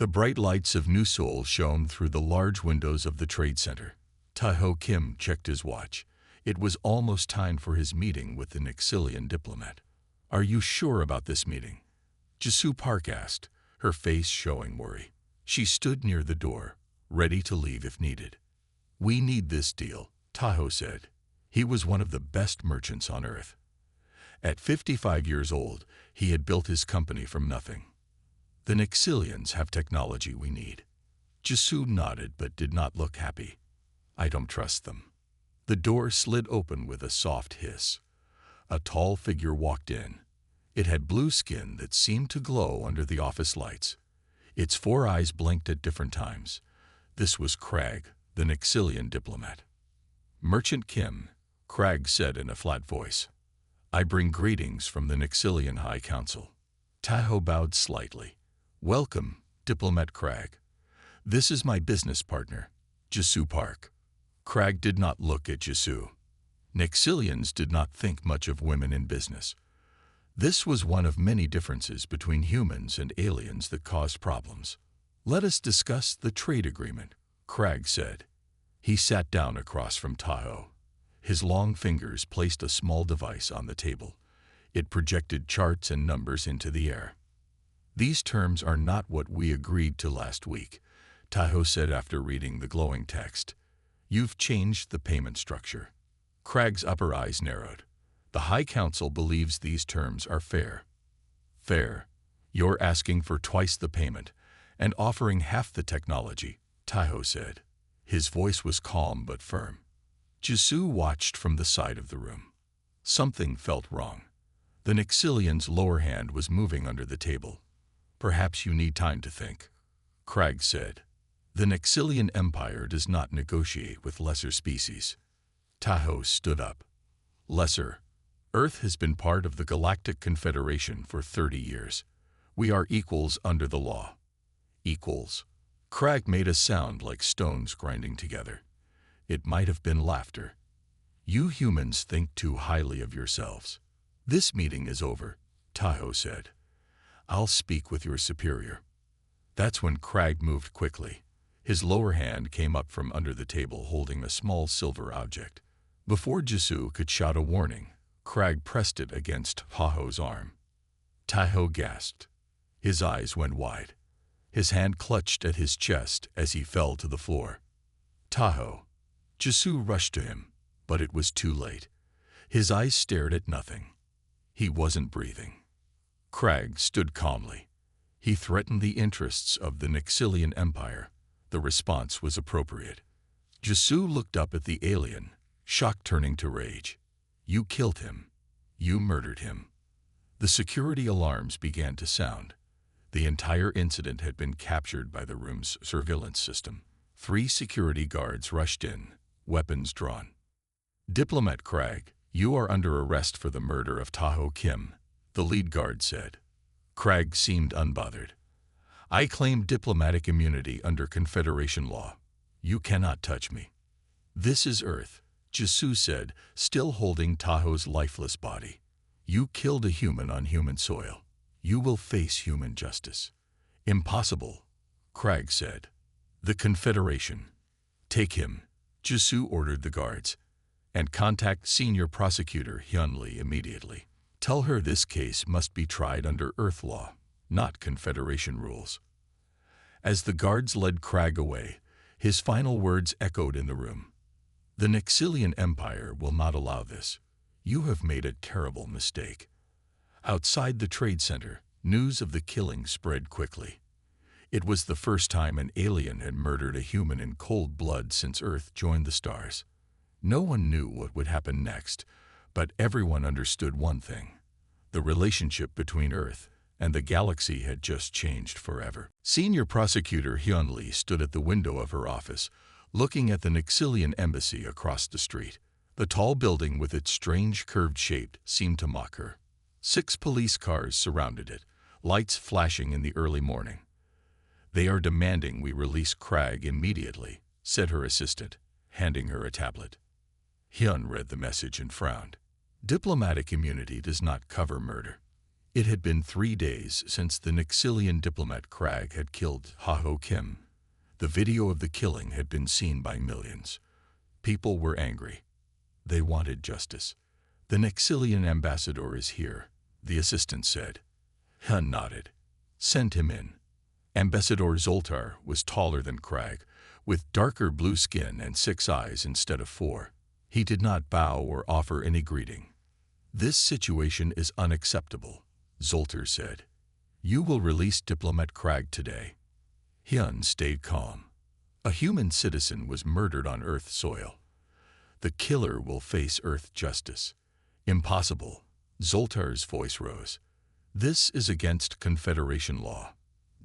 The bright lights of New Seoul shone through the large windows of the trade center. Tae-ho Kim checked his watch. It was almost time for his meeting with the Nixilian diplomat. "Are you sure about this meeting?" Jisoo Park asked, her face showing worry. She stood near the door, ready to leave if needed. "We need this deal," Tae-ho said. He was one of the best merchants on Earth. At 55 years old, he had built his company from nothing. "The Nixilians have technology we need." Jisoo nodded but did not look happy. "I don't trust them." The door slid open with a soft hiss. A tall figure walked in. It had blue skin that seemed to glow under the office lights. Its 4 eyes blinked at different times. This was Crag, the Nixilian diplomat. "Merchant Kim," Crag said in a flat voice. "I bring greetings from the Nixilian High Council." Tae-ho bowed slightly. "Welcome, Diplomat Crag. This is my business partner, Jisoo Park." Crag did not look at Jisoo. Nixilians did not think much of women in business. This was one of many differences between humans and aliens that caused problems. "Let us discuss the trade agreement," Crag said. He sat down across from Tae-ho. His long fingers placed a small device on the table. It projected charts and numbers into the air. "These terms are not what we agreed to last week," Tae-ho said after reading the glowing text. "You've changed the payment structure." Crag's upper eyes narrowed. "The High Council believes these terms are fair." "Fair? You're asking for twice the payment and offering half the technology," Tae-ho said. His voice was calm but firm. Jisoo watched from the side of the room. Something felt wrong. The Nixilian's lower hand was moving under the table. "Perhaps you need time to think," Crag said. "The Nixilian Empire does not negotiate with lesser species." Tae-ho stood up. "Lesser? Earth has been part of the Galactic Confederation for 30 years. We are equals under the law." "Equals?" Crag made a sound like stones grinding together. It might have been laughter. "You humans think too highly of yourselves." "This meeting is over," Tae-ho said. "I'll speak with your superior." That's when Crag moved quickly. His lower hand came up from under the table holding a small silver object. Before Jisoo could shout a warning, Crag pressed it against Tae-ho's arm. Tae-ho gasped. His eyes went wide. His hand clutched at his chest as he fell to the floor. "Tae-ho." Jisoo rushed to him, but it was too late. His eyes stared at nothing. He wasn't breathing. Crag stood calmly. He threatened the interests of the Nixilian Empire. The response was appropriate. Jisoo looked up at the alien, shock turning to rage. "You killed him. You murdered him." The security alarms began to sound. The entire incident had been captured by the room's surveillance system. 3 security guards rushed in, weapons drawn. "Diplomat Crag, you are under arrest for the murder of Tae-ho Kim," the lead guard said. Crag seemed unbothered. "I claim diplomatic immunity under Confederation law. You cannot touch me." "This is Earth," Jisoo said, still holding Tae-ho's lifeless body. "You killed a human on human soil. You will face human justice." "Impossible," Crag said. "The Confederation." "Take him," Jisoo ordered the guards, "and contact Senior Prosecutor Hyun-Lee immediately. Tell her this case must be tried under Earth law, not Confederation rules." As the guards led Crag away, his final words echoed in the room. "The Nixilian Empire will not allow this. You have made a terrible mistake." Outside the trade center, news of the killing spread quickly. It was the first time an alien had murdered a human in cold blood since Earth joined the stars. No one knew what would happen next, but everyone understood one thing. The relationship between Earth and the galaxy had just changed forever. Senior Prosecutor Hyun-Lee stood at the window of her office, looking at the Nixilian embassy across the street. The tall building with its strange curved shape seemed to mock her. 6 police cars surrounded it, lights flashing in the early morning. "They are demanding we release Crag immediately," said her assistant, handing her a tablet. Hyun read the message and frowned. "Diplomatic immunity does not cover murder. It had been 3 days since the Nixilian diplomat Krag had killed Ha-Ho Kim. The video of the killing had been seen by millions. People were angry. They wanted justice. "The Nixilian ambassador is here," the assistant said. Hyun nodded. "Send him in." Ambassador Zoltar was taller than Krag, with darker blue skin and 6 eyes instead of 4. He did not bow or offer any greeting. "This situation is unacceptable," Zoltar said. "You will release diplomat Krag today." Hyun stayed calm. A human citizen was murdered on Earth soil. The killer will face Earth justice. "Impossible," Zoltar's voice rose. "This is against Confederation law."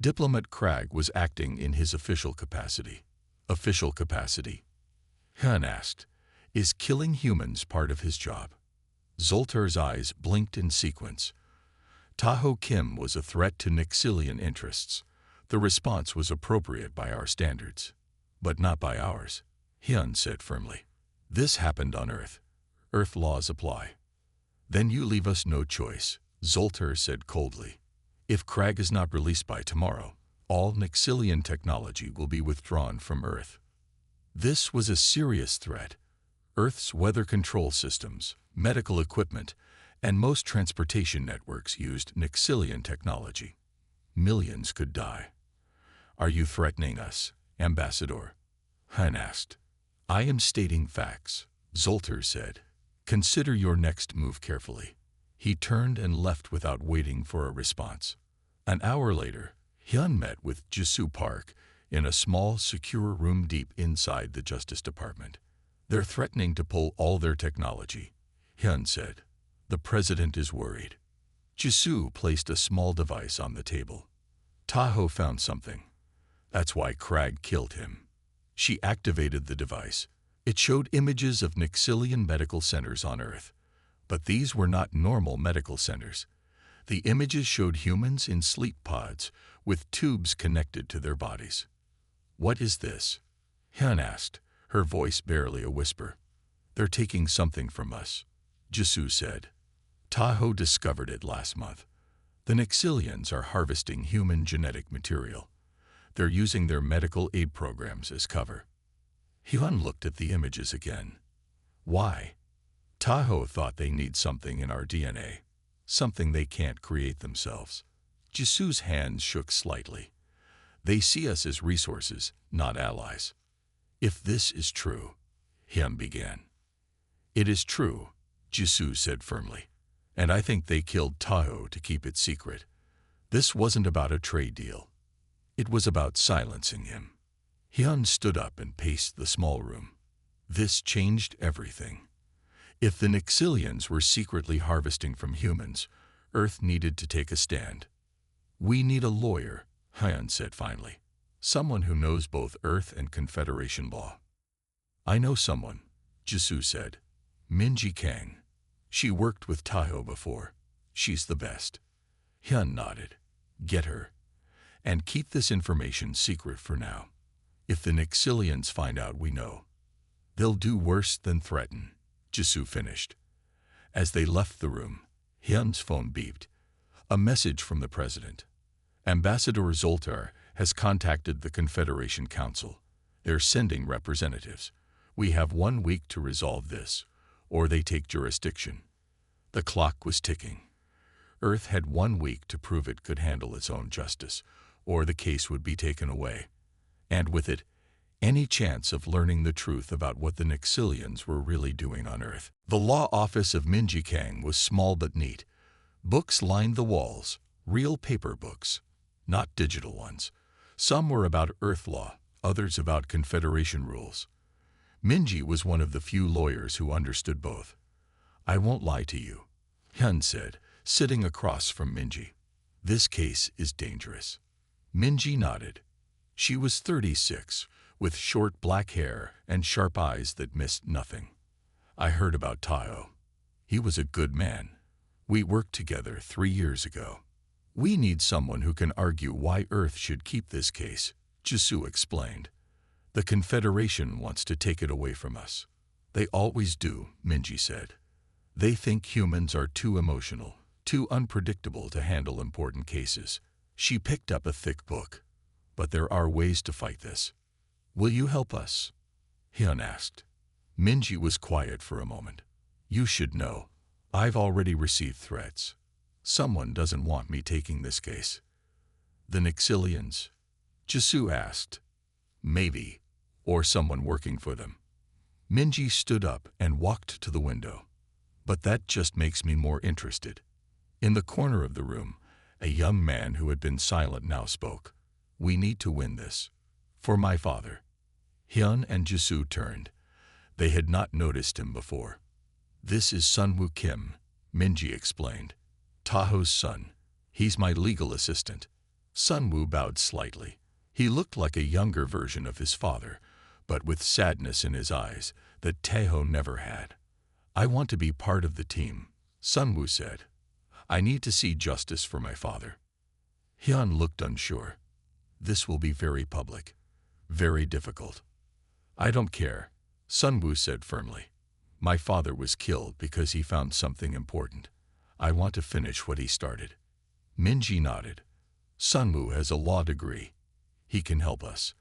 Diplomat Krag was acting in his official capacity. Official capacity? Hyun asked. Is killing humans part of his job? Zoltar's eyes blinked in sequence. Ha-Ho Kim was a threat to Nixilian interests. The response was appropriate by our standards. But not by ours, Hyun said firmly. This happened on Earth. Earth laws apply. Then you leave us no choice, Zoltar said coldly. If Krag is not released by tomorrow, all Nixilian technology will be withdrawn from Earth. This was a serious threat. Earth's weather control systems, medical equipment, and most transportation networks used Nixilian technology. Millions could die. Are you threatening us, Ambassador? Hyun asked. I am stating facts, Zoltar said. Consider your next move carefully. He turned and left without waiting for a response. An hour later, Hyun met with Jisoo Park in a small, secure room deep inside the Justice Department. They're threatening to pull all their technology, Hyun said. The president is worried. Jisoo placed a small device on the table. Ha-Ho found something. That's why Krag killed him. She activated the device. It showed images of Nixilian medical centers on Earth. But these were not normal medical centers. The images showed humans in sleep pods with tubes connected to their bodies. What is this? Hyun asked, her voice barely a whisper. They're taking something from us, Jisoo said. Ha-Ho discovered it last month. The Nixilians are harvesting human genetic material. They're using their medical aid programs as cover. Hyun looked at the images again. Why? Ha-Ho thought they need something in our DNA, something they can't create themselves. Jisoo's hands shook slightly. They see us as resources, not allies. If this is true, Hyun began. It is true, Jisoo said firmly. And I think they killed Ha-Ho to keep it secret. This wasn't about a trade deal. It was about silencing him. Hyun stood up and paced the small room. This changed everything. If the Nixilians were secretly harvesting from humans, Earth needed to take a stand. We need a lawyer, Hyun said finally. Someone who knows both Earth and Confederation law. I know someone, Jisoo said. Minji Kang. She worked with Ha-Ho before. She's the best. Hyun nodded. Get her. And keep this information secret for now. If the Nixilians find out we know, they'll do worse than threaten, Jisoo finished. As they left the room, Hyun's phone beeped. A message from the president. Ambassador Zoltar has contacted the Confederation Council. They're sending representatives. We have 1 week to resolve this, or they take jurisdiction. The clock was ticking. Earth had 1 week to prove it could handle its own justice, or the case would be taken away. And with it, any chance of learning the truth about what the Nixilians were really doing on Earth. The law office of Minji Kang was small but neat. Books lined the walls, real paper books, not digital ones. Some were about Earth law, others about Confederation rules. Minji was one of the few lawyers who understood both. I won't lie to you, Hyun said, sitting across from Minji. This case is dangerous. Minji nodded. She was 36, with short black hair and sharp eyes that missed nothing. I heard about Ha-Ho. He was a good man. We worked together 3 years ago. We need someone who can argue why Earth should keep this case, Jisoo explained. The Confederation wants to take it away from us. They always do, Minji said. They think humans are too emotional, too unpredictable to handle important cases. She picked up a thick book. But there are ways to fight this. Will you help us? Hyun asked. Minji was quiet for a moment. You should know. I've already received threats. Someone doesn't want me taking this case. The Nixilians? Jisoo asked. Maybe. Or someone working for them. Minji stood up and walked to the window. But that just makes me more interested. In the corner of the room, a young man who had been silent now spoke. We need to win this. For my father. Hyun and Jisoo turned. They had not noticed him before. This is Sunwoo Kim, Minji explained. Taho's son. He's my legal assistant. Sunwoo bowed slightly. He looked like a younger version of his father, but with sadness in his eyes that Taho never had. I want to be part of the team, Sunwoo said. I need to see justice for my father. Hyun looked unsure. This will be very public. Very difficult. I don't care, Sunwoo said firmly. My father was killed because he found something important. I want to finish what he started. Minji nodded. Sunwoo has a law degree. He can help us,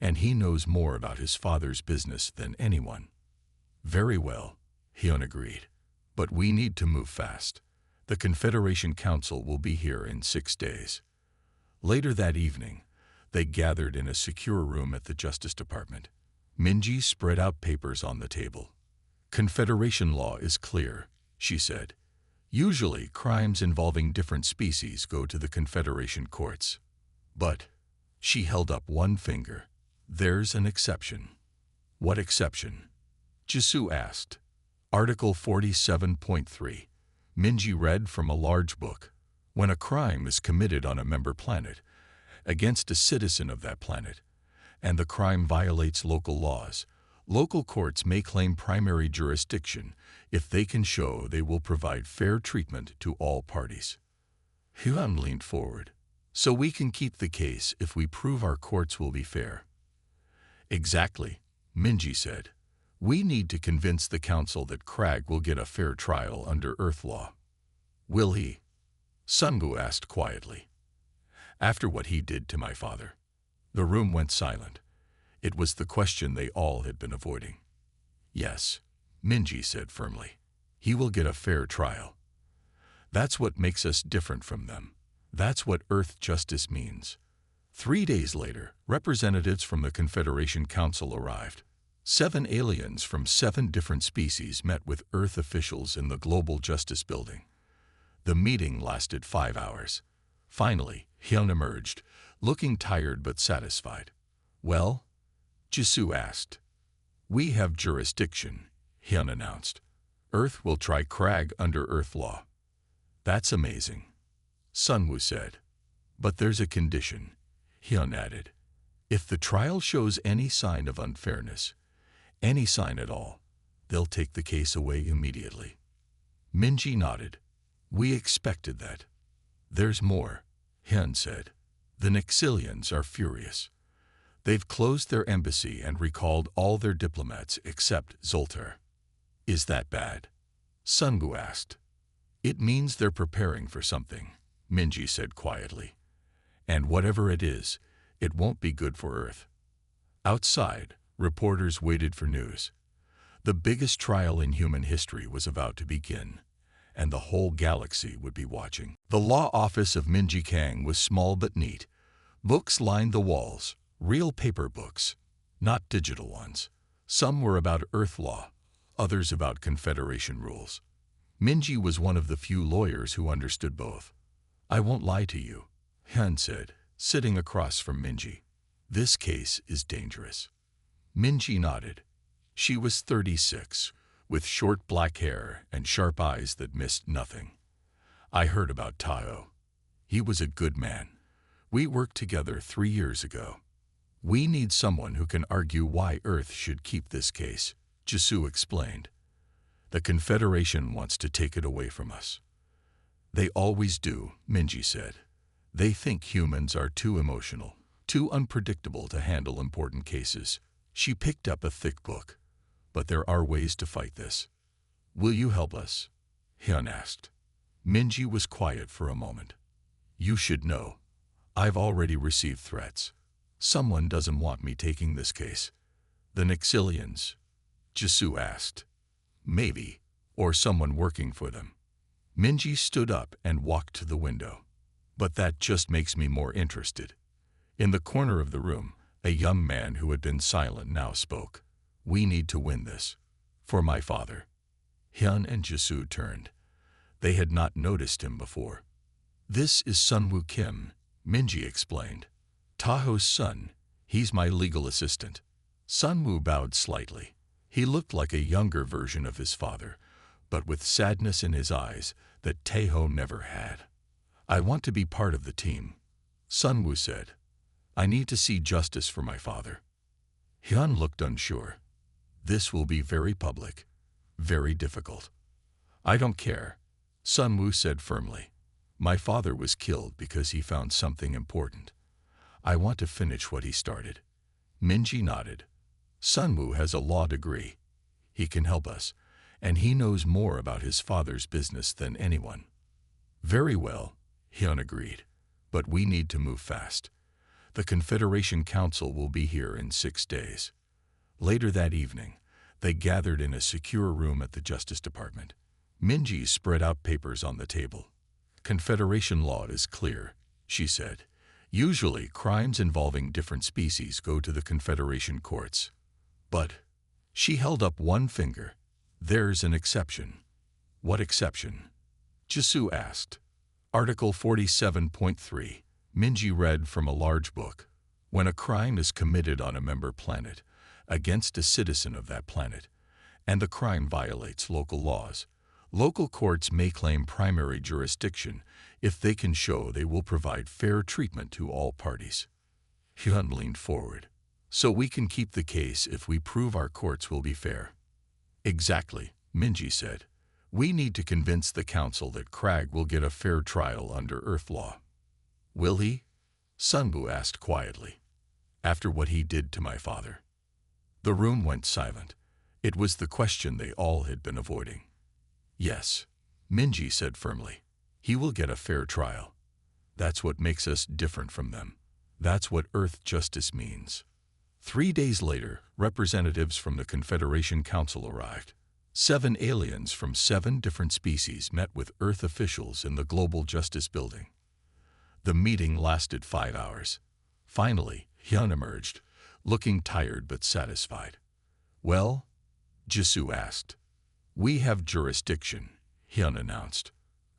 and he knows more about his father's business than anyone. Very well, Hyun agreed. But we need to move fast. The Confederation Council will be here in 6 days. Later that evening, they gathered in a secure room at the Justice Department. Minji spread out papers on the table. Confederation law is clear, she said. Usually, crimes involving different species go to the Confederation courts. But, she held up one finger. There's an exception. What exception? Jisoo asked. Article 47.3. Minji read from a large book. When a crime is committed on a member planet, against a citizen of that planet, and the crime violates local laws, local courts may claim primary jurisdiction if they can show they will provide fair treatment to all parties. Hyun leaned forward. So we can keep the case if we prove our courts will be fair. Exactly, Minji said. We need to convince the council that Crag will get a fair trial under Earth law. Will he? Sunwoo asked quietly. After what he did to my father. The room went silent. It was the question they all had been avoiding. Yes, Minji said firmly. He will get a fair trial. That's what makes us different from them. That's what Earth justice means. 3 days later, representatives from the Confederation Council arrived. 7 aliens from 7 different species met with Earth officials in the Global Justice Building. The meeting lasted 5 hours. Finally, Hyun emerged, looking tired but satisfied. Well? Jisoo asked. We have jurisdiction, Hyun announced. Earth will try Crag under Earth law. That's amazing, Sunwoo said. But there's a condition, Hyun added. If the trial shows any sign of unfairness, any sign at all, they'll take the case away immediately. Minji nodded. We expected that. There's more, Hyun said. The Nixilians are furious. They've closed their embassy and recalled all their diplomats except Zoltar. Is that bad? Sunwoo asked. It means they're preparing for something, Minji said quietly. And whatever it is, it won't be good for Earth. Outside, reporters waited for news. The biggest trial in human history was about to begin, and the whole galaxy would be watching. The law office of Minji Kang was small but neat. Books lined the walls, real paper books, not digital ones. Some were about Earth law, others about Confederation rules. Minji was one of the few lawyers who understood both. I won't lie to you, Hyun said, sitting across from Minji. This case is dangerous. Minji nodded. She was 36, with short black hair and sharp eyes that missed nothing. I heard about Taho. He was a good man. We worked together 3 years ago. We need someone who can argue why Earth should keep this case, Jisoo explained. The Confederation wants to take it away from us. They always do, Minji said. They think humans are too emotional, too unpredictable to handle important cases. She picked up a thick book. But there are ways to fight this. Will you help us? Hyun asked. Minji was quiet for a moment. You should know. I've already received threats. Someone doesn't want me taking this case. The Nixilians? Jisoo asked. Maybe, or someone working for them. Minji stood up and walked to the window. But that just makes me more interested. In the corner of the room, a young man who had been silent now spoke. We need to win this. For my father. Hyun and Jisoo turned. They had not noticed him before. This is Sunwoo Kim, Minji explained. Taho's son. He's my legal assistant. Sunwoo bowed slightly. He looked like a younger version of his father, but with sadness in his eyes that Taho never had. I want to be part of the team, Sunwoo said. I need to see justice for my father. Hyun looked unsure. This will be very public, very difficult. I don't care, Sunwoo said firmly. My father was killed because he found something important. I want to finish what he started. Minji nodded. Sunwoo has a law degree. He can help us, and he knows more about his father's business than anyone. Very well, Hyun agreed, but we need to move fast. The Confederation Council will be here in 6 days. Later that evening, they gathered in a secure room at the Justice Department. Minji spread out papers on the table. Confederation law is clear, she said. Usually, crimes involving different species go to the Confederation courts. But, she held up one finger. There's an exception. What exception? Jisoo asked. Article 47.3. Minji read from a large book. When a crime is committed on a member planet, against a citizen of that planet, and the crime violates local laws, local courts may claim primary jurisdiction if they can show they will provide fair treatment to all parties. Hyun leaned forward. So we can keep the case if we prove our courts will be fair. Exactly, Minji said. We need to convince the council that Crag will get a fair trial under Earth law. Will he? Sunwoo asked quietly. After what he did to my father. The room went silent. It was the question they all had been avoiding. Yes, Minji said firmly. He will get a fair trial. That's what makes us different from them. That's what Earth justice means. 3 days later, representatives from the Confederation Council arrived. 7 aliens from 7 different species met with Earth officials in the Global Justice Building. The meeting lasted 5 hours. Finally, Hyun emerged, looking tired but satisfied. Well? Jisoo asked. We have jurisdiction, Hyun announced.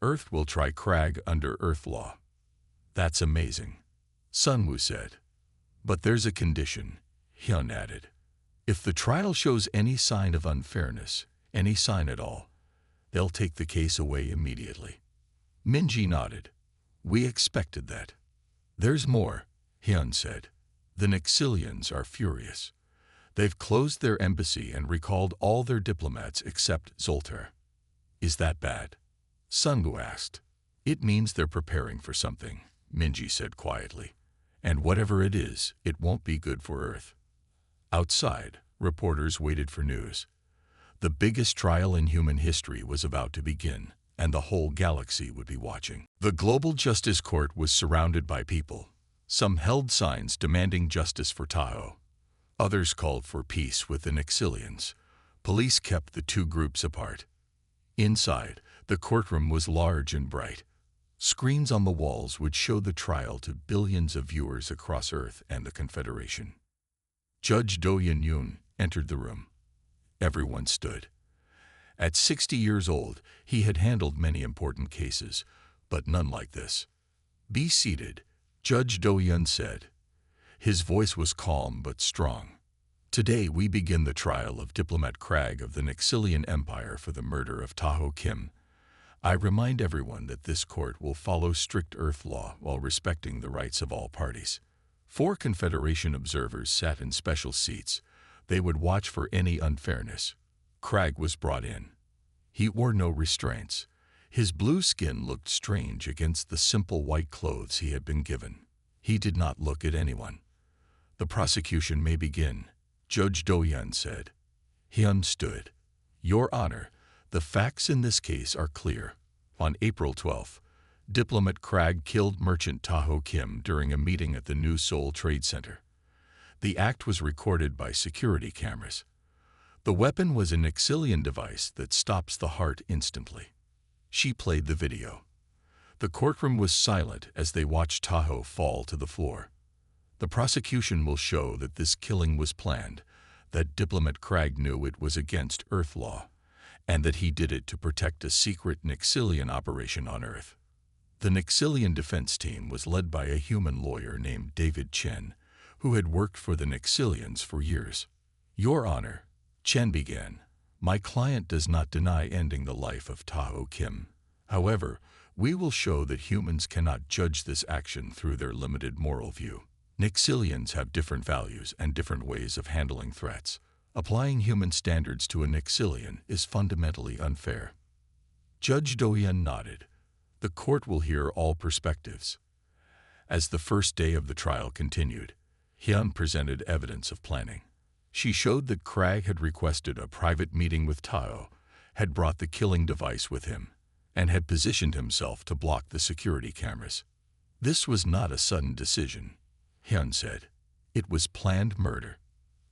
Earth will try Crag under Earth law. That's amazing, Sunwoo said. But there's a condition, Hyun added. If the trial shows any sign of unfairness, any sign at all, they'll take the case away immediately. Minji nodded. We expected that. There's more, Hyun said. The Nixilians are furious. They've closed their embassy and recalled all their diplomats except Zoltar. Is that bad? Sunwoo asked. It means they're preparing for something, Minji said quietly. And whatever it is, it won't be good for Earth. Outside, reporters waited for news. The biggest trial in human history was about to begin, and the whole galaxy would be watching. The Global Justice Court was surrounded by people. Some held signs demanding justice for Taho. Others called for peace with the Nixilians. Police kept the 2 groups apart. Inside, the courtroom was large and bright. Screens on the walls would show the trial to billions of viewers across Earth and the Confederation. Judge Do Yun entered the room. Everyone stood. At 60 years old, he had handled many important cases, but none like this. Be seated, Judge Do Yun said. His voice was calm but strong. Today we begin the trial of Diplomat Crag of the Nixilian Empire for the murder of Taho Kim. I remind everyone that this court will follow strict Earth law while respecting the rights of all parties. 4 Confederation observers sat in special seats. They would watch for any unfairness. Crag was brought in. He wore no restraints. His blue skin looked strange against the simple white clothes he had been given. He did not look at anyone. The prosecution may begin, Judge Do Yun said. Hyun stood. Your Honor, the facts in this case are clear. On April 12th, diplomat Cragg killed merchant Tahoe Kim during a meeting at the New Seoul Trade Center. The act was recorded by security cameras. The weapon was an Exilian device that stops the heart instantly. She played the video. The courtroom was silent as they watched Tahoe fall to the floor. The prosecution will show that this killing was planned, that diplomat Cragg knew it was against Earth law, and that he did it to protect a secret Nixilian operation on Earth. The Nixilian defense team was led by a human lawyer named David Chen, who had worked for the Nixilians for years. "Your Honor," Chen began, "my client does not deny ending the life of Tahoe Kim. However, we will show that humans cannot judge this action through their limited moral view. Nixilians have different values and different ways of handling threats. Applying human standards to a Nixilian is fundamentally unfair." Judge Do-yeon nodded. The court will hear all perspectives. As the first day of the trial continued, Hyun presented evidence of planning. She showed that Cragg had requested a private meeting with Tahoe, had brought the killing device with him, and had positioned himself to block the security cameras. "This was not a sudden decision," Hyun said. "It was planned murder."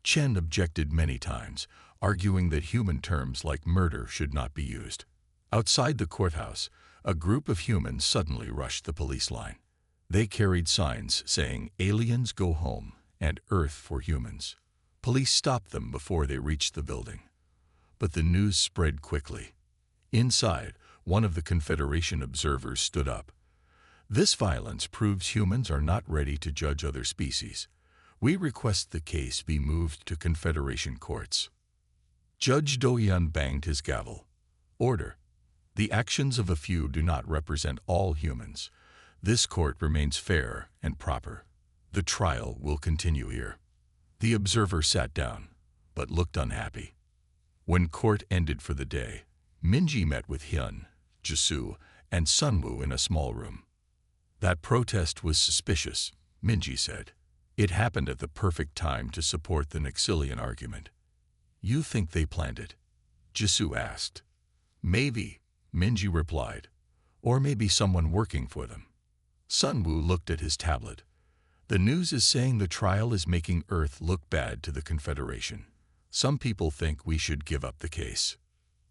Chen objected many times, arguing that human terms like murder should not be used. Outside the courthouse, a group of humans suddenly rushed the police line. They carried signs saying, "Aliens go home," and "Earth for humans." Police stopped them before they reached the building. But the news spread quickly. Inside, one of the Confederation observers stood up. "This violence proves humans are not ready to judge other species. We request the case be moved to Confederation courts." Judge Do-yeon banged his gavel. "Order. The actions of a few do not represent all humans. This court remains fair and proper. The trial will continue here." The observer sat down, but looked unhappy. When court ended for the day, Minji met with Hyun, Jisoo, and Sunwoo in a small room. "That protest was suspicious," Minji said. "It happened at the perfect time to support the Nixilian argument." "You think they planned it?" Jisoo asked. "Maybe," Minji replied. "Or maybe someone working for them." Sunwoo looked at his tablet. "The news is saying the trial is making Earth look bad to the Confederation. Some people think we should give up the case."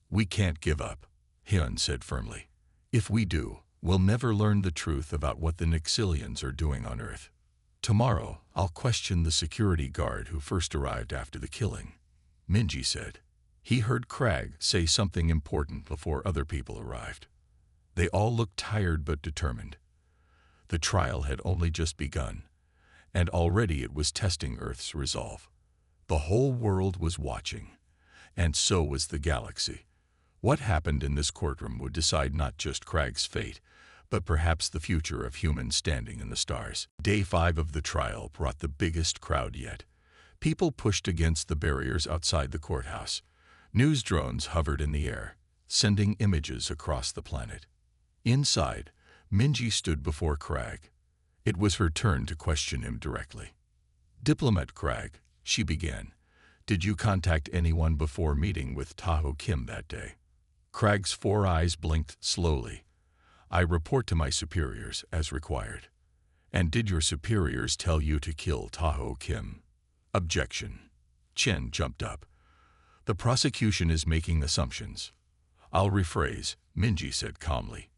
"We can't give up," Hyun said firmly. "If we do, we'll never learn the truth about what the Nixilians are doing on Earth. Tomorrow, I'll question the security guard who first arrived after the killing," Minji said. He heard Cragg say something important before other people arrived. They all looked tired but determined. The trial had only just begun, and already it was testing Earth's resolve. The whole world was watching, and so was the galaxy. What happened in this courtroom would decide not just Cragg's fate, but perhaps the future of humans standing in the stars. Day 5 of the trial brought the biggest crowd yet. People pushed against the barriers outside the courthouse. News drones hovered in the air, sending images across the planet. Inside, Minji stood before Cragg. It was her turn to question him directly. "Diplomat Cragg," she began, "did you contact anyone before meeting with Tahoe Kim that day?" Cragg's 4 eyes blinked slowly. "I report to my superiors as required." "And did your superiors tell you to kill Tahoe Kim?" "Objection." Chen jumped up. "The prosecution is making assumptions." "I'll rephrase," Minji said calmly.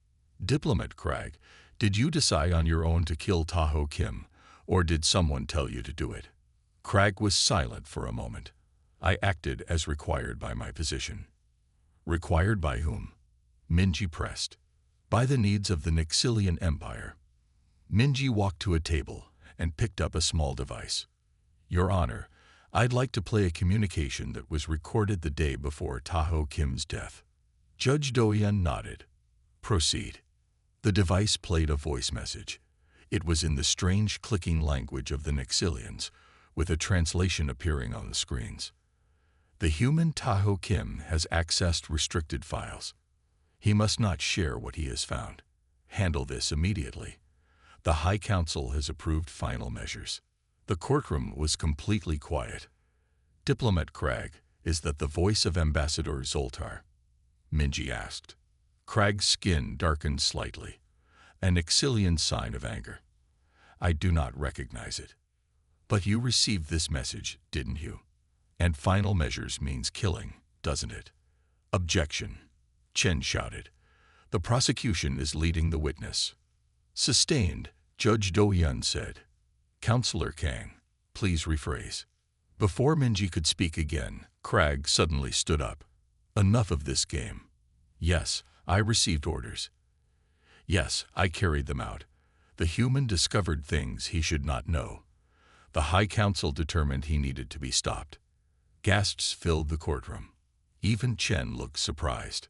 "Diplomat Cragg, did you decide on your own to kill Tahoe Kim, or did someone tell you to do it?" Cragg was silent for a moment. "I acted as required by my position." "Required by whom?" Minji pressed. "By the needs of the Nixilian Empire." Minji walked to a table and picked up a small device. "Your Honor, I'd like to play a communication that was recorded the day before Tahoe Kim's death." Judge Do-yeon nodded. "Proceed." The device played a voice message. It was in the strange clicking language of the Nixilians, with a translation appearing on the screens. "The human Tahoe Kim has accessed restricted files. He must not share what he has found. Handle this immediately. The High Council has approved final measures." The courtroom was completely quiet. "Diplomat Cragg, is that the voice of Ambassador Zoltar?" Minji asked. Crag's skin darkened slightly, an Exilian sign of anger. I do not recognize it. But you received this message, didn't you? And final measures means killing, doesn't it? Objection, Chen shouted. The prosecution is leading the witness. Sustained, Judge Do-Yun said. Counselor Kang, please rephrase. Before Minji could speak again, Crag suddenly stood up. Enough of this game. Yes, I received orders. Yes, I carried them out. The human discovered things he should not know. The High Council determined he needed to be stopped. Gasps filled the courtroom. Even Chen looked surprised.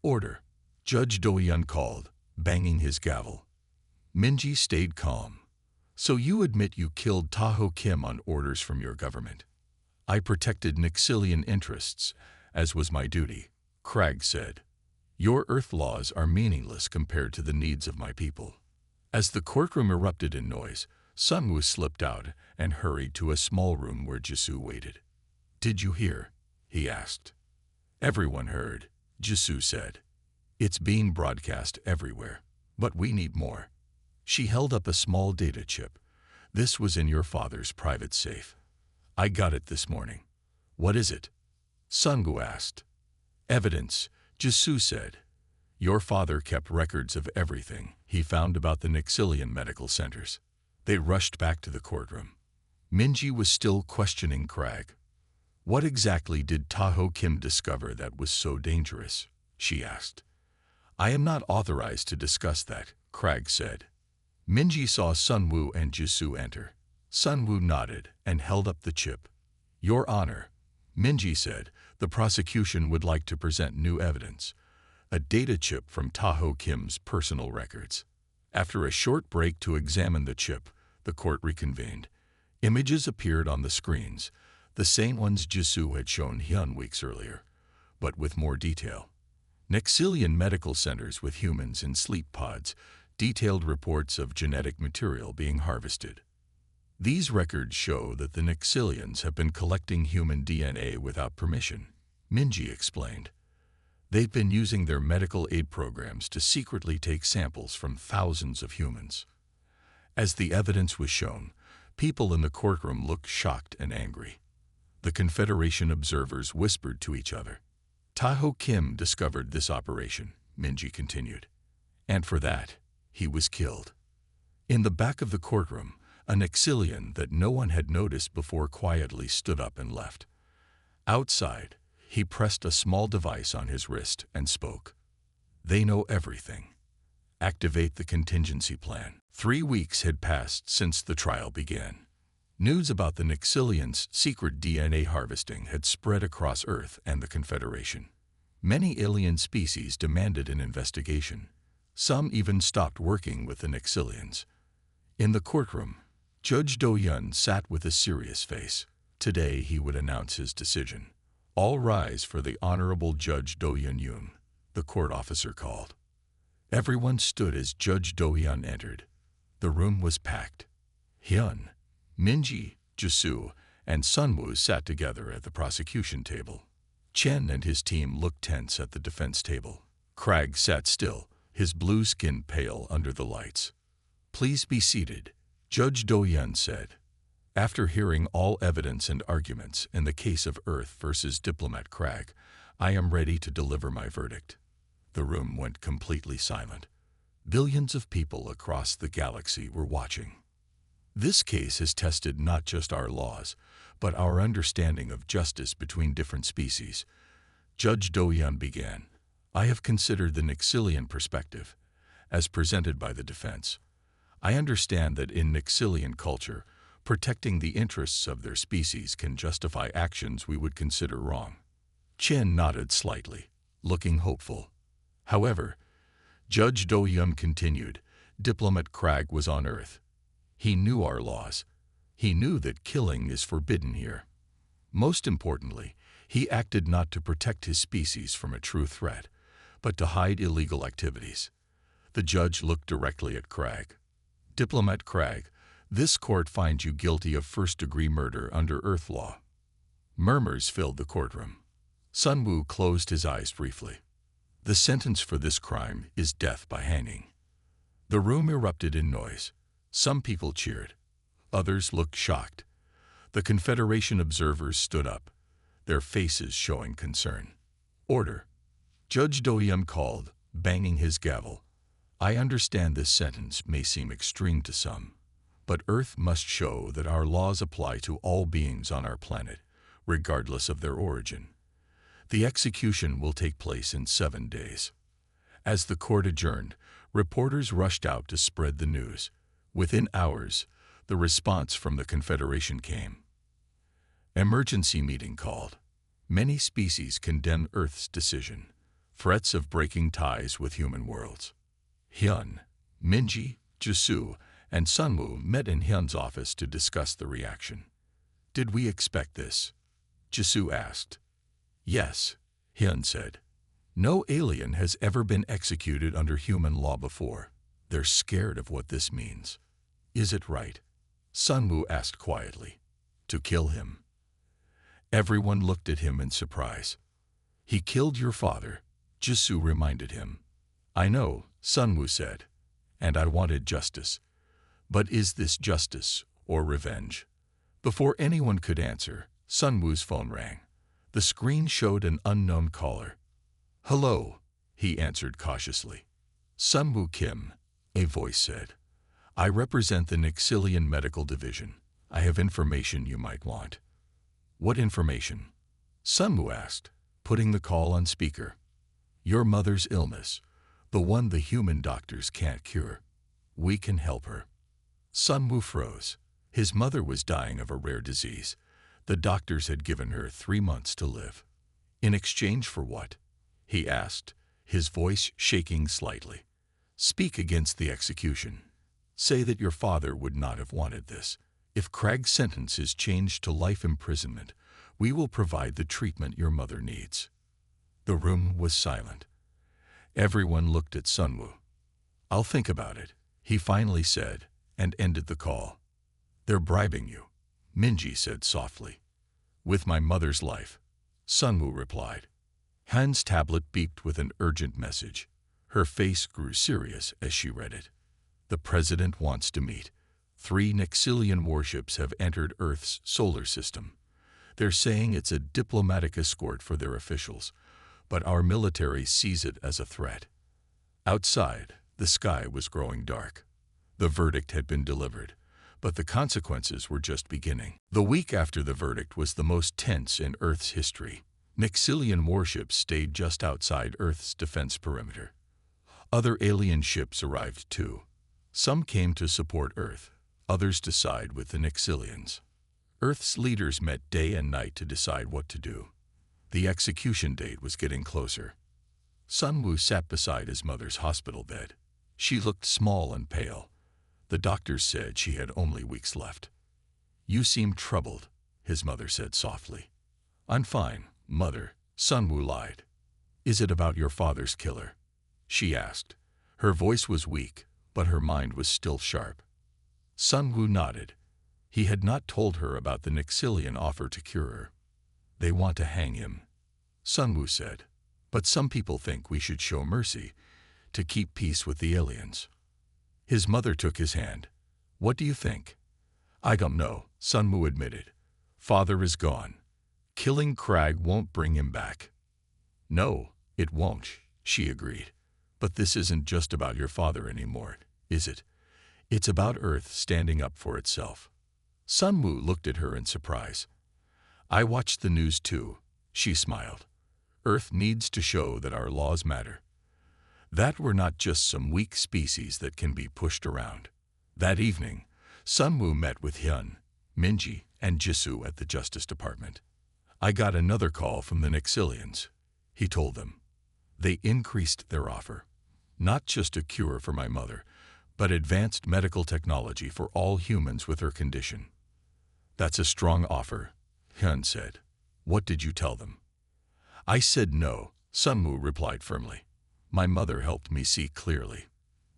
Order, Judge Do-Yun called, banging his gavel. Minji stayed calm. So you admit you killed Taho Kim on orders from your government? I protected Nixilian interests, as was my duty, Crag said. Your Earth laws are meaningless compared to the needs of my people. As the courtroom erupted in noise, Sunwoo slipped out and hurried to a small room where Jisoo waited. Did you hear? He asked. Everyone heard, Jisoo said. It's being broadcast everywhere, but we need more. She held up a small data chip. This was in your father's private safe. I got it this morning. What is it? Sunwoo asked. Evidence, Jisoo said. Your father kept records of everything he found about the Nixilian medical centers. They rushed back to the courtroom. Minji was still questioning Crag. What exactly did Taho Kim discover that was so dangerous? She asked. I am not authorized to discuss that, Crag said. Minji saw Sunwoo and Jisoo enter. Sunwoo nodded and held up the chip. Your Honor, Minji said, the prosecution would like to present new evidence. A data chip from Taho Kim's personal records. After a short break to examine the chip, the court reconvened. Images appeared on the screens, the same ones Jisoo had shown Hyun weeks earlier, but with more detail. Nixilian medical centers with humans in sleep pods, detailed reports of genetic material being harvested. These records show that the Nixilians have been collecting human DNA without permission, Minji explained. They've been using their medical aid programs to secretly take samples from thousands of humans. As the evidence was shown, people in the courtroom looked shocked and angry. The Confederation observers whispered to each other. Taho Kim discovered this operation, Minji continued. And for that, he was killed. In the back of the courtroom, an Exilian that no one had noticed before quietly stood up and left. Outside, he pressed a small device on his wrist and spoke. They know everything. Activate the contingency plan. 3 weeks had passed since the trial began. News about the Nixilians' secret DNA harvesting had spread across Earth and the Confederation. Many alien species demanded an investigation. Some even stopped working with the Nixilians. In the courtroom, Judge Do-Yun sat with a serious face. Today he would announce his decision. All rise for the Honorable Judge Do-Yun, the court officer called. Everyone stood as Judge Do-Yun entered. The room was packed. Hyun, Minji, Jisoo, and Sunwoo sat together at the prosecution table. Chen and his team looked tense at the defense table. Crag sat still, his blue skin pale under the lights. Please be seated, Judge Do-Yun said. After hearing all evidence and arguments in the case of Earth versus Diplomat Crag, I am ready to deliver my verdict. The room went completely silent. Billions of people across the galaxy were watching. This case has tested not just our laws, but our understanding of justice between different species. Judge Do-Yun began. I have considered the Nixilian perspective, as presented by the defense. I understand that in Nixilian culture, protecting the interests of their species can justify actions we would consider wrong. Chen nodded slightly, looking hopeful. However, Judge Do-Yun continued, Diplomat Crag was on Earth. He knew our laws. He knew that killing is forbidden here. Most importantly, he acted not to protect his species from a true threat, but to hide illegal activities. The judge looked directly at Crag. Diplomat Crag, this court finds you guilty of first-degree murder under Earth law. Murmurs filled the courtroom. Sunwoo closed his eyes briefly. The sentence for this crime is death by hanging. The room erupted in noise. Some people cheered. Others looked shocked. The Confederation observers stood up, their faces showing concern. Order. Judge Doyem called, banging his gavel. I understand this sentence may seem extreme to some, but Earth must show that our laws apply to all beings on our planet, regardless of their origin. The execution will take place in 7 days. As the court adjourned, reporters rushed out to spread the news. Within hours, the response from the Confederation came. Emergency meeting called. Many species condemn Earth's decision. Threats of breaking ties with human worlds. Hyun, Minji, Jisoo, and Sunwoo met in Hyun's office to discuss the reaction. Did we expect this? Jisoo asked. Yes, Hyun said. No alien has ever been executed under human law before. They're scared of what this means. Is it right? Sunwoo asked quietly. To kill him. Everyone looked at him in surprise. He killed your father, Jisoo reminded him. I know, Sunwoo said, and I wanted justice. But is this justice or revenge? Before anyone could answer, Sunwoo's phone rang. The screen showed an unknown caller. Hello, he answered cautiously. Sunwoo Kim, a voice said. I represent the Nixilian Medical Division. I have information you might want. What information? Sunwoo asked, putting the call on speaker. Your mother's illness, the one the human doctors can't cure. We can help her. Sunwoo froze. His mother was dying of a rare disease. The doctors had given her 3 months to live. In exchange for what? He asked, his voice shaking slightly. Speak against the execution. Say that your father would not have wanted this. If Craig's sentence is changed to life imprisonment, we will provide the treatment your mother needs. The room was silent. Everyone looked at Sunwoo. I'll think about it, he finally said, and ended the call. They're bribing you, Minji said softly. With my mother's life, Sunwoo replied. Han's tablet beeped with an urgent message. Her face grew serious as she read it. The president wants to meet. 3 Nixilian warships have entered Earth's solar system. They're saying it's a diplomatic escort for their officials, but our military sees it as a threat. Outside, the sky was growing dark. The verdict had been delivered, but the consequences were just beginning. The week after the verdict was the most tense in Earth's history. Nixilian warships stayed just outside Earth's defense perimeter. Other alien ships arrived too. Some came to support Earth, others to side with the Nixilians. Earth's leaders met day and night to decide what to do. The execution date was getting closer. Sunwoo sat beside his mother's hospital bed. She looked small and pale. The doctors said she had only weeks left. You seem troubled, his mother said softly. I'm fine, mother, Sunwoo lied. Is it about your father's killer? She asked. Her voice was weak, but her mind was still sharp. Sunwoo nodded. He had not told her about the Nixilian offer to cure her. They want to hang him, Sunwoo said. But some people think we should show mercy to keep peace with the aliens. His mother took his hand. What do you think? I don't know, Sunwoo admitted. Father is gone. Killing Crag won't bring him back. No, it won't, she agreed. But this isn't just about your father anymore, is it? It's about Earth standing up for itself. Sunwoo looked at her in surprise. I watched the news too, she smiled. Earth needs to show that our laws matter. That we're not just some weak species that can be pushed around. That evening, Sunwoo met with Hyun, Minji, and Jisoo at the Justice Department. I got another call from the Nixilians, he told them. They increased their offer. Not just a cure for my mother, but advanced medical technology for all humans with her condition. That's a strong offer, Hyun said. What did you tell them? I said no, Sunwoo replied firmly. My mother helped me see clearly.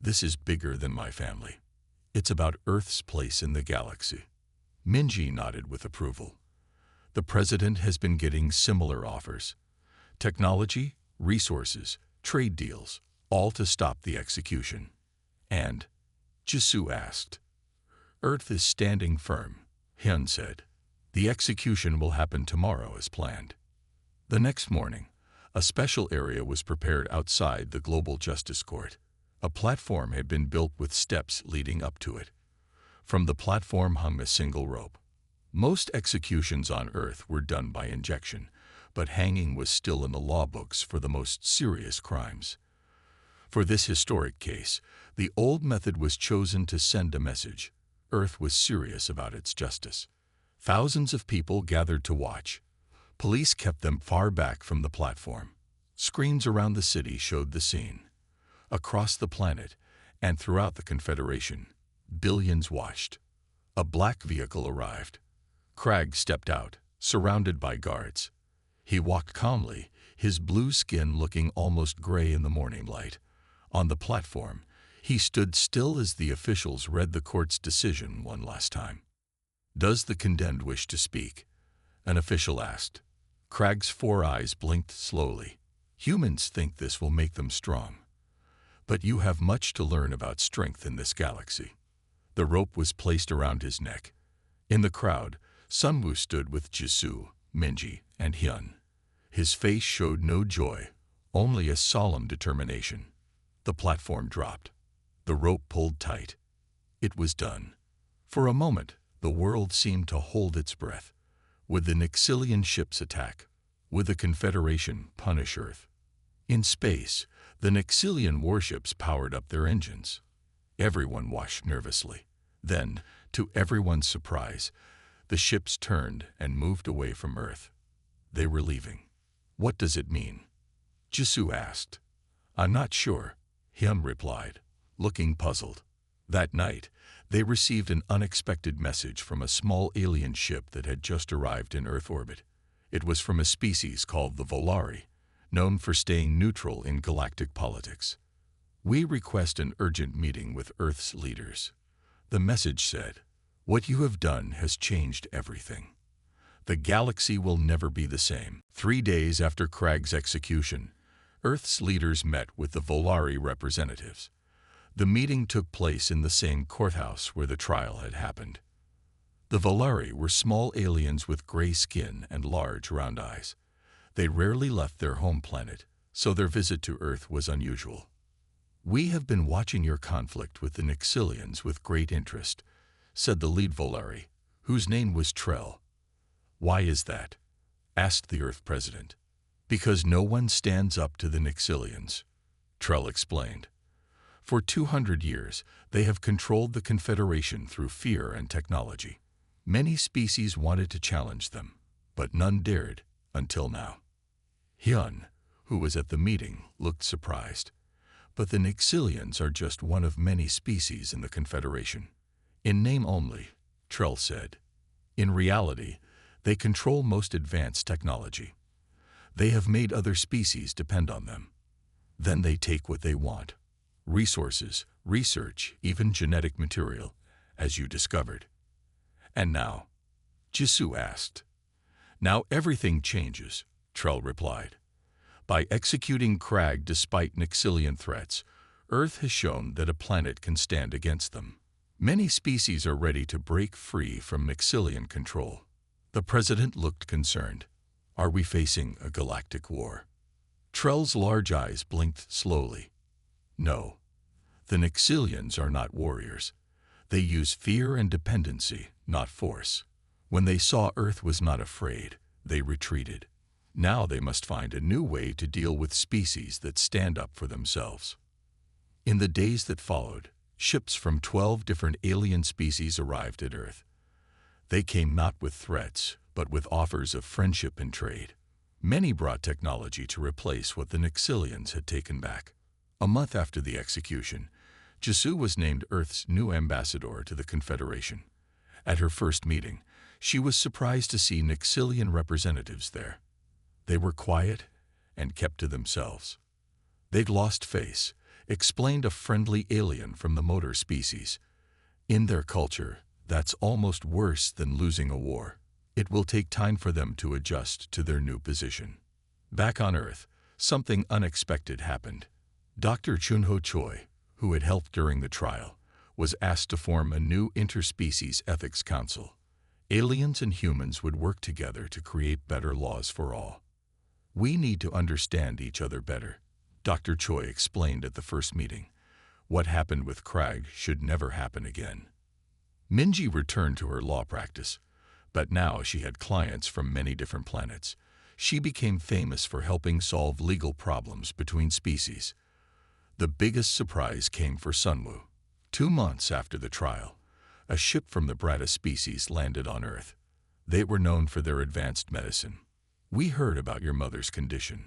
This is bigger than my family. It's about Earth's place in the galaxy. Minji nodded with approval. The president has been getting similar offers. Technology, resources, trade deals, all to stop the execution. And Jisoo asked. Earth is standing firm, Hyun said. The execution will happen tomorrow as planned. The next morning, a special area was prepared outside the Global Justice Court. A platform had been built with steps leading up to it. From the platform hung a single rope. Most executions on Earth were done by injection, but hanging was still in the law books for the most serious crimes. For this historic case, the old method was chosen to send a message. Earth was serious about its justice. Thousands of people gathered to watch. Police kept them far back from the platform. Screens around the city showed the scene. Across the planet, and throughout the Confederation, billions watched. A black vehicle arrived. Crag stepped out, surrounded by guards. He walked calmly, his blue skin looking almost gray in the morning light. On the platform, he stood still as the officials read the court's decision one last time. "Does the condemned wish to speak?" an official asked. Crag's 4 eyes blinked slowly. "Humans think this will make them strong. But you have much to learn about strength in this galaxy." The rope was placed around his neck. In the crowd, Sunwoo stood with Jisoo, Minji, and Hyun. His face showed no joy, only a solemn determination. The platform dropped. The rope pulled tight. It was done. For a moment, the world seemed to hold its breath. Would the Nixilian ships attack? Would the Confederation punish Earth? In space, the Nixilian warships powered up their engines. Everyone watched nervously. Then, to everyone's surprise, the ships turned and moved away from Earth. They were leaving. "What does it mean?" Jisoo asked. "I'm not sure," Hyun replied, looking puzzled. That night, they received an unexpected message from a small alien ship that had just arrived in Earth orbit. It was from a species called the Volari, known for staying neutral in galactic politics. "We request an urgent meeting with Earth's leaders." The message said, "What you have done has changed everything. The galaxy will never be the same." 3 days after Crag's execution, Earth's leaders met with the Volari representatives. The meeting took place in the same courthouse where the trial had happened. The Volari were small aliens with gray skin and large, round eyes. They rarely left their home planet, so their visit to Earth was unusual. "We have been watching your conflict with the Nixilians with great interest," said the lead Volari, whose name was Trell. "Why is that?" asked the Earth president. "Because no one stands up to the Nixilians," Trell explained. "For 200 years, they have controlled the Confederation through fear and technology. Many species wanted to challenge them, but none dared, until now." Hyun, who was at the meeting, looked surprised. "But the Nixilians are just one of many species in the Confederation." "In name only," Trell said. "In reality, they control most advanced technology. They have made other species depend on them. Then they take what they want: resources, research, even genetic material, as you discovered." "And now?" Jisoo asked. "Now everything changes," Trell replied. "By executing Crag despite Nixilian threats, Earth has shown that a planet can stand against them. Many species are ready to break free from Nixilian control." The president looked concerned. "Are we facing a galactic war?" Trell's large eyes blinked slowly. "No. The Nixilians are not warriors. They use fear and dependency, not force. When they saw Earth was not afraid, they retreated. Now they must find a new way to deal with species that stand up for themselves." In the days that followed, ships from 12 different alien species arrived at Earth. They came not with threats, but with offers of friendship and trade. Many brought technology to replace what the Nixilians had taken back. A month after the execution, Jisoo was named Earth's new ambassador to the Confederation. At her first meeting, she was surprised to see Nixilian representatives there. They were quiet and kept to themselves. "They'd lost face," explained a friendly alien from the motor species. "In their culture, that's almost worse than losing a war. It will take time for them to adjust to their new position." Back on Earth, something unexpected happened. Dr. Chunho Choi, who had helped during the trial, was asked to form a new interspecies ethics council. Aliens and humans would work together to create better laws for all. We need to understand each other better, Dr. Choi explained at the first meeting. What happened with Craig should never happen again. Minji returned to her law practice, but now she had clients from many different planets. She became famous for helping solve legal problems between species. The biggest surprise came for Sunwoo. 2 months after the trial, a ship from the Brata species landed on Earth. They were known for their advanced medicine. We heard about your mother's condition,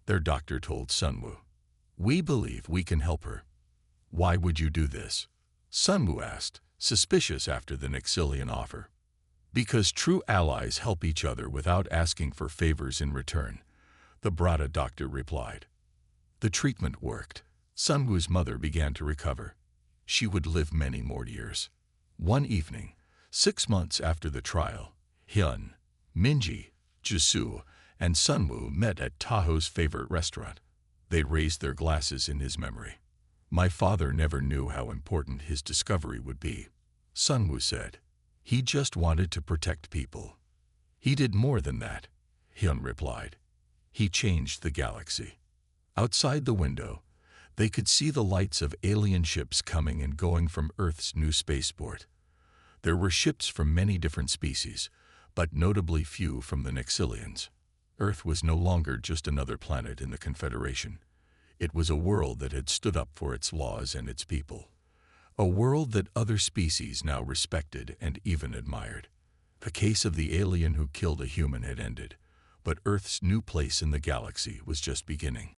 their doctor told Sunwoo. We believe we can help her. Why would you do this? Sunwoo asked, suspicious after the Nixilian offer. Because true allies help each other without asking for favors in return, the Brata doctor replied. The treatment worked. Sunwoo's mother began to recover. She would live many more years. One evening, 6 months after the trial, Hyun, Minji, Jisoo, and Sunwoo met at Taho's favorite restaurant. They raised their glasses in his memory. My father never knew how important his discovery would be, Sunwoo said. He just wanted to protect people. He did more than that, Hyun replied. He changed the galaxy. Outside the window, they could see the lights of alien ships coming and going from Earth's new spaceport. There were ships from many different species, but notably few from the Nixilians. Earth was no longer just another planet in the Confederation. It was a world that had stood up for its laws and its people. A world that other species now respected and even admired. The case of the alien who killed a human had ended, but Earth's new place in the galaxy was just beginning.